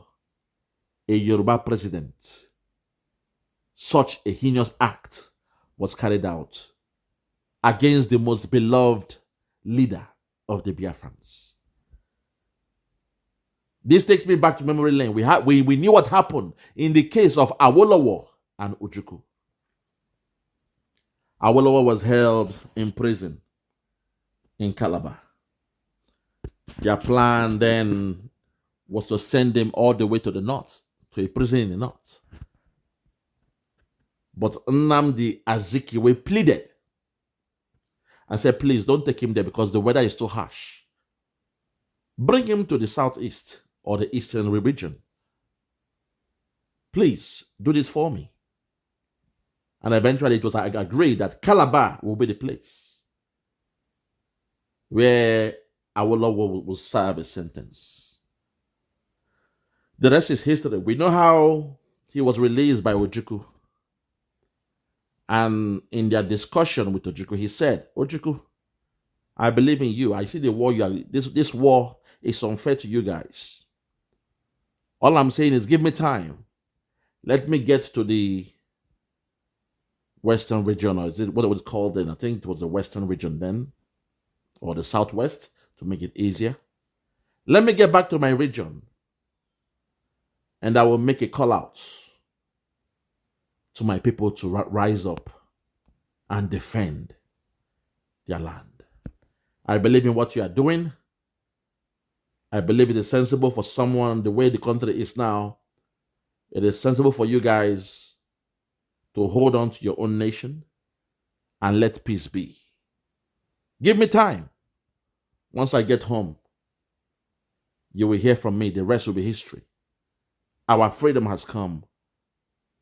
a Yoruba president, such a heinous act was carried out against the most beloved leader of the Biafrans. This takes me back to memory lane. We knew what happened in the case of Awolowo and Ojukwu. Awolowo was held in prison in Calabar. Their plan then was to send him all the way to the north, to a prison in the north. But Nnamdi Azikiwe pleaded and said, please don't take him there because the weather is too harsh. Bring him to the southeast or the eastern region. Please do this for me. And eventually it was agreed that Calabar will be the place where Awolowo will serve a sentence. The rest is history. We know how he was released by Ojukwu. And in their discussion with Ojukwu, he said, Ojukwu, I believe in you. I see the war you are. This war is unfair to you guys. All I'm saying is give me time. Let me get to the western region, or is it what it was called then? I think it was the western region then, or the southwest, to make it easier. Let me get back to my region, and I will make a call out to my people to rise up and defend their land. I believe in what you are doing. I believe it is sensible for someone, the way the country is now, it is sensible for you guys to hold on to your own nation and let peace be. Give me time. Once I get home, you will hear from me. The rest will be history. Our freedom has come,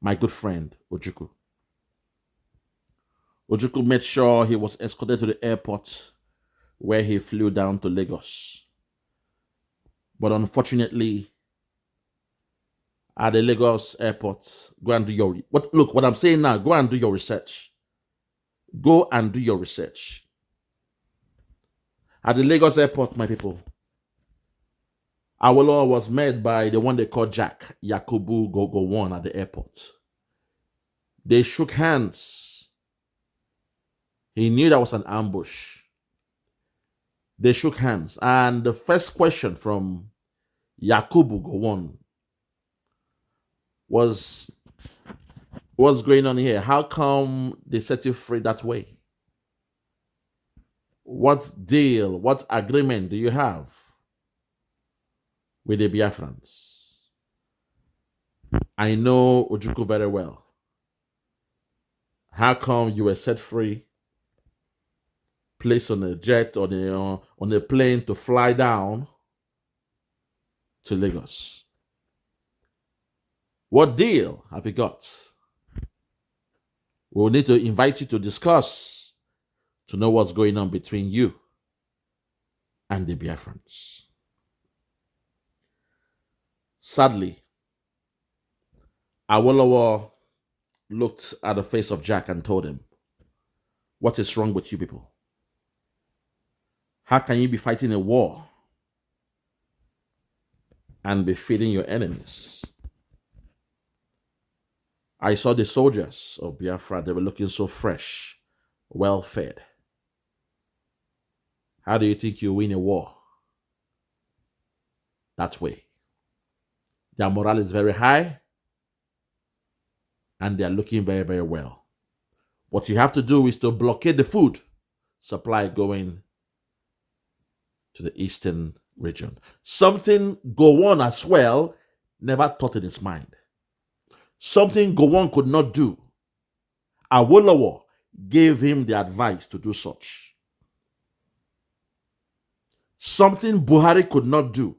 my good friend Ojukwu. Ojukwu made sure he was escorted to the airport where he flew down to Lagos. But unfortunately, at the Lagos airport, go and do your... What I'm saying now, go and do your research. Go and do your research. At the Lagos airport, my people, Awolowo was met by the one they call Jack, Yakubu Gowon at the airport. They shook hands. He knew that was an ambush. They shook hands. And the first question from Yakubu Gowon was, what's going on here? How come they set you free that way? What deal, what agreement do you have with the Biafrans? I know Ojukwu very well. How come you were set free, placed on a jet, on a plane to fly down to Lagos? What deal have you got? We'll need to invite you to discuss, to know what's going on between you and the Biafrans. Sadly, Awolowo looked at the face of Jack and told him, what is wrong with you people? How can you be fighting a war and be feeding your enemies? I saw the soldiers of Biafra, they were looking so fresh, well fed. How do you think you win a war? That way. Their morale is very high and they are looking very, very well. What you have to do is to blockade the food supply going to the eastern region. Something Gowon as well never thought in his mind. Something Gowon could not do. Awolowo gave him the advice to do such. Something Buhari could not do.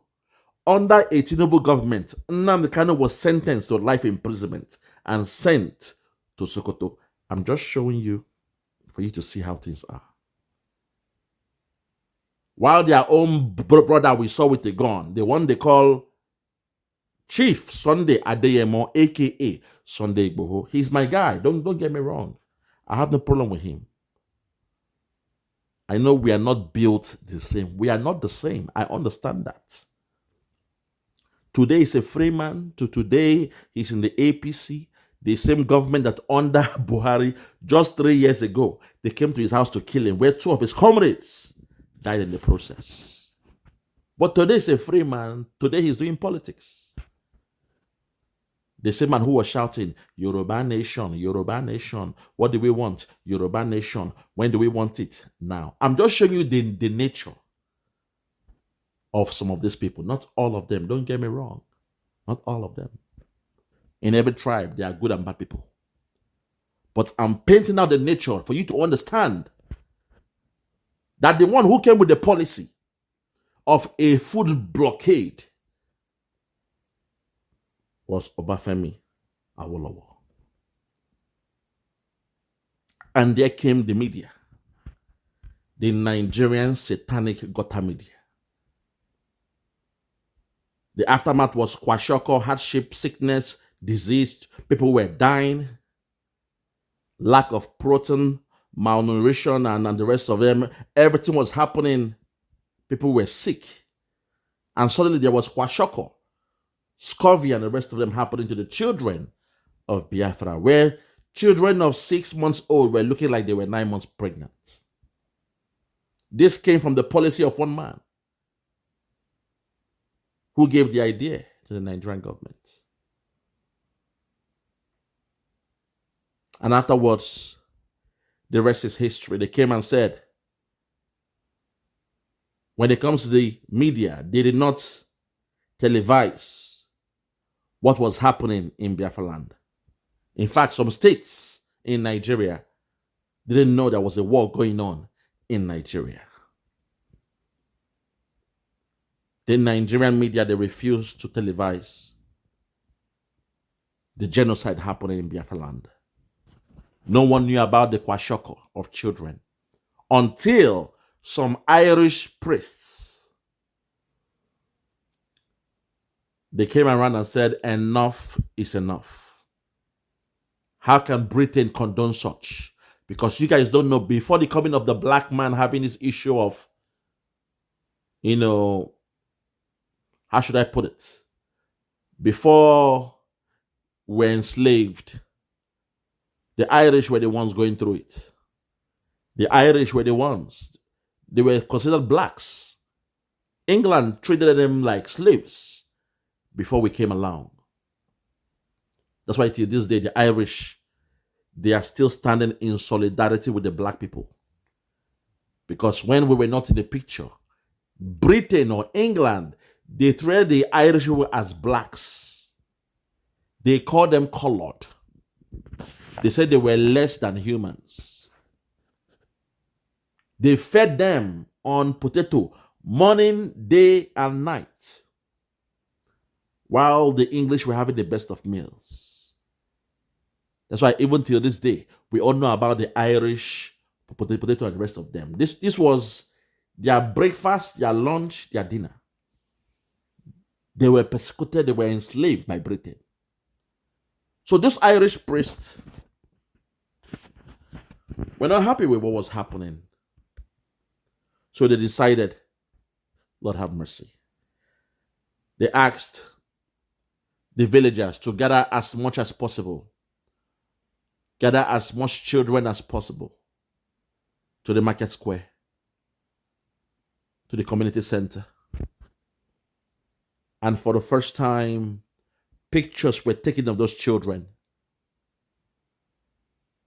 Under a Tinubu government, Nnamdi Kanu was sentenced to life imprisonment and sent to Sokoto. I'm just showing you for you to see how things are. While their own brother we saw with the gun, the one they call Chief Sunday Adeyemo, aka Sunday Igboho, he's my guy. Don't get me wrong. I have no problem with him. I know we are not built the same. We are not the same. I understand that. Today is a free man. Today he's in the APC, the same government that under Buhari, just 3 years ago, they came to his house to kill him, where 2 of his comrades died in the process. But today is a free man. Today he's doing politics. The same man who was shouting, Yoruba nation, Yoruba nation. What do we want? Yoruba nation. When do we want it? Now. I'm just showing you the nature of some of these people. Not all of them. Don't get me wrong. Not all of them. In every tribe, there are good and bad people. But I'm painting out the nature for you to understand that the one who came with the policy of a food blockade was Obafemi Awolowo. And there came the media, the Nigerian satanic gutter media. The aftermath was kwashiorkor, hardship, sickness, disease. People were dying, lack of protein, malnutrition, and the rest of them. Everything was happening. People were sick. And suddenly there was kwashiorkor, scurvy, and the rest of them happening to the children of Biafra, where children of 6 months old were looking like they were 9 months pregnant. This came from the policy of one man who gave the idea to the Nigerian government. And afterwards, the rest is history. They came and said, when it comes to the media, they did not televise what was happening in Biafra land. In fact, some states in Nigeria didn't know there was a war going on in Nigeria. The Nigerian media, they refused to televise the genocide happening in Biafra land. No one knew about the kwashiorkor of children until some Irish priests, they came around and said, enough is enough. How can Britain condone such? Because you guys don't know, before the coming of the black man having this issue of, how should I put it? Before we're enslaved, the Irish were the ones going through it. The Irish were the ones. They were considered blacks. England treated them like slaves before we came along. That's why till this day, the Irish, they are still standing in solidarity with the black people. Because when we were not in the picture, Britain or England, they treated the Irish people as blacks. They called them colored. They said they were less than humans. They fed them on potato morning, day, and night, while the English were having the best of meals. That's why even till this day, we all know about the Irish potato and the rest of them. This was their breakfast, their lunch, their dinner. They were persecuted, they were enslaved by Britain. So those Irish priests were not happy with what was happening. So they decided, Lord have mercy. They asked the villagers to gather as much as possible, gather as much children as possible to the market square, to the community center. And for the first time, pictures were taken of those children.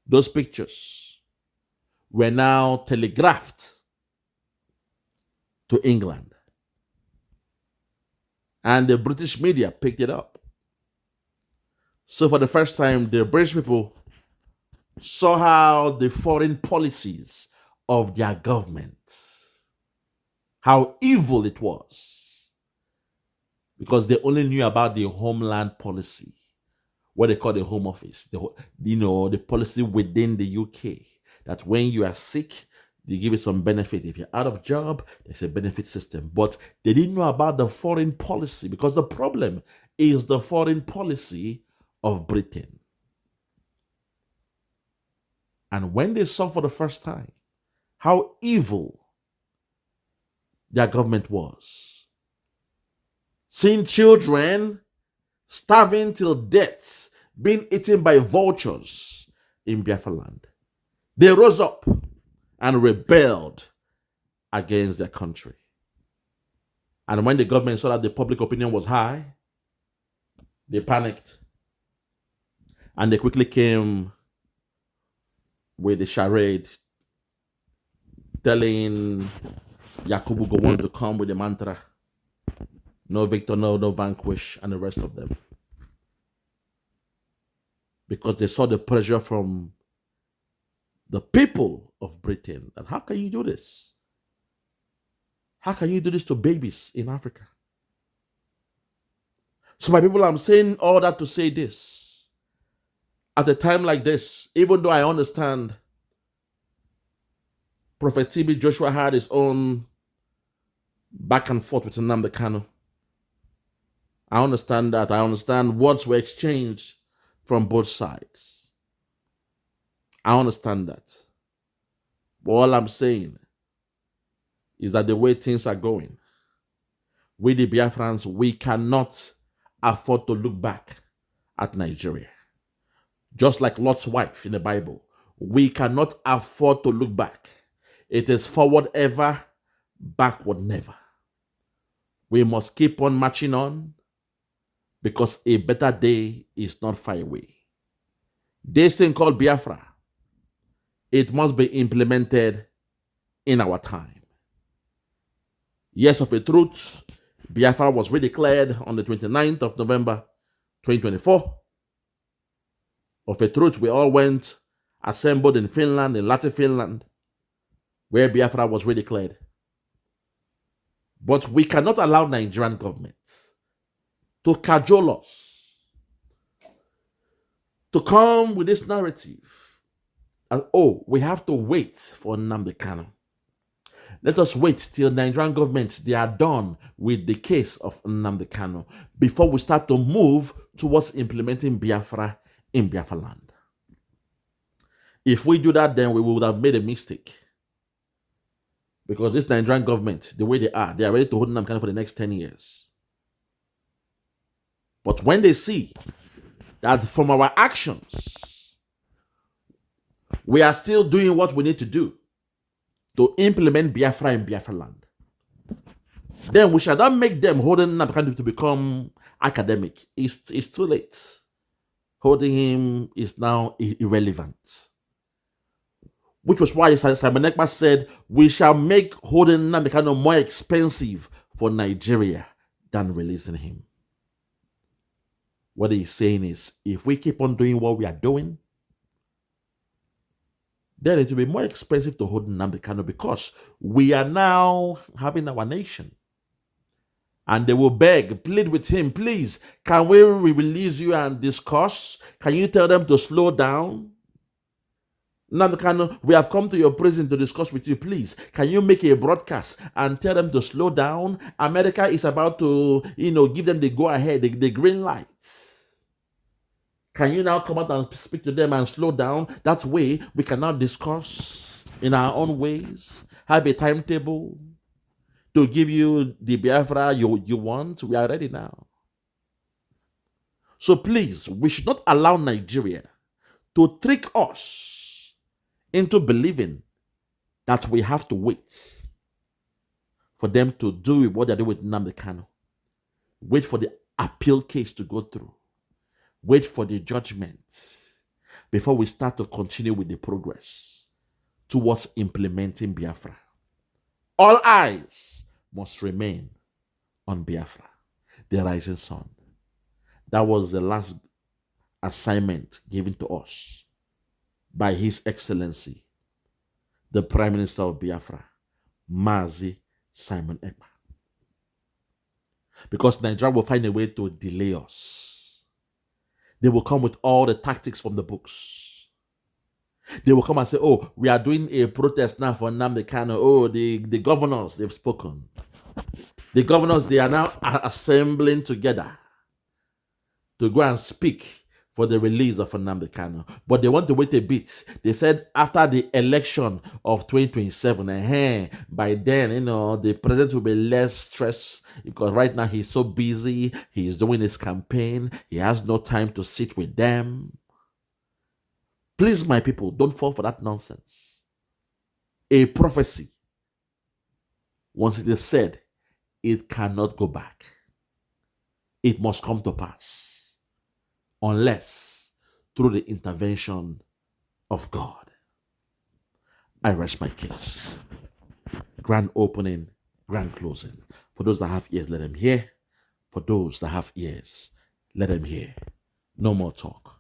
Those pictures were now telegraphed to England. And the British media picked it up. So for the first time, the British people saw how the foreign policies of their government, how evil it was. Because they only knew about the homeland policy, what they call the Home Office, the policy within the UK, that when you are sick, they give you some benefit. If you're out of job, there's a benefit system. But they didn't know about the foreign policy, because the problem is the foreign policy of Britain. And when they saw for the first time how evil their government was, seeing children starving till death, being eaten by vultures in Biafra land, they rose up and rebelled against their country. And when the government saw that the public opinion was high, they panicked And they quickly came with the charade telling Yakubu Gowon to come with the mantra, no victor, no vanquish, and the rest of them. Because they saw the pressure from the people of Britain. And how can you do this? How can you do this to babies in Africa? So my people, I'm saying all that to say this. At a time like this, even though I understand Prophet TB Joshua had his own back and forth with Nnamdi Kanu, I understand that. I understand words were exchanged from both sides. I understand that. But all I'm saying is that the way things are going, we the Biafrans, we cannot afford to look back at Nigeria. Just like Lot's wife in the Bible, we cannot afford to look back. It is forward ever, backward never. We must keep on marching on because a better day is not far away. This thing called Biafra, it must be implemented in our time. Yes, of a truth, Biafra was redeclared on the 29th of November 2024. Of a truth, we all went assembled in Finland, in Latin Finland, where Biafra was redeclared. But we cannot allow Nigerian government to cajole us, to come with this narrative. And, oh, we have to wait for Nnamdi Kanu. Let us wait till Nigerian government, they are done with the case of Nnamdi Kanu before we start to move towards implementing Biafra in Biafra land. If we do that, then we would have made a mistake. Because this Nigerian government, the way they are ready to hold Nnamdi Kanu for the next 10 years. But when they see that from our actions, we are still doing what we need to do to implement Biafra in Biafra land, then we shall not make them holding Nnamdi Kanu to become academic. It's too late. Holding him is now irrelevant. Which was why Simon Ekpa said, we shall make holding Nnamdi Kanu more expensive for Nigeria than releasing him. What he's saying is, if we keep on doing what we are doing, then it will be more expensive to hold Nnamdi Kanu because we are now having our nation. And they will beg, plead with him, please, can we release you and discuss? Can you tell them to slow down? Nnamdi Kanu, we have come to your prison to discuss with you, please. Can you make a broadcast and tell them to slow down? America is about to, give them the go-ahead, the green light. Can you now come out and speak to them and slow down? That way, we can now discuss in our own ways, have a timetable to give you the Biafra you want. We are ready now. So please, we should not allow Nigeria to trick us into believing that we have to wait for them to do what they're doing with Nnamdi Kanu. Wait for the appeal case to go through. Wait for the judgment before we start to continue with the progress towards implementing Biafra. All eyes must remain on Biafra, the rising sun. That was the last assignment given to us by His Excellency, the Prime Minister of Biafra, Mazi Simon Ekpa. Because Nigeria will find a way to delay us. They will come with all the tactics from the books. They will come and say, oh, we are doing a protest now for Nnamdi Kanu. Oh, the governors, they've spoken. The governors, they are now assembling together to go and speak for the release of Nnamdi Kanu. But they want to wait a bit. They said after the election of 2027, by then, the president will be less stressed because right now he's so busy. He's doing his campaign. He has no time to sit with them. Please, my people, don't fall for that nonsense. A prophecy, once it is said, it cannot go back. It must come to pass. Unless through the intervention of God. I rest my case. Grand opening, grand closing. For those that have ears, let them hear. For those that have ears, let them hear. No more talk.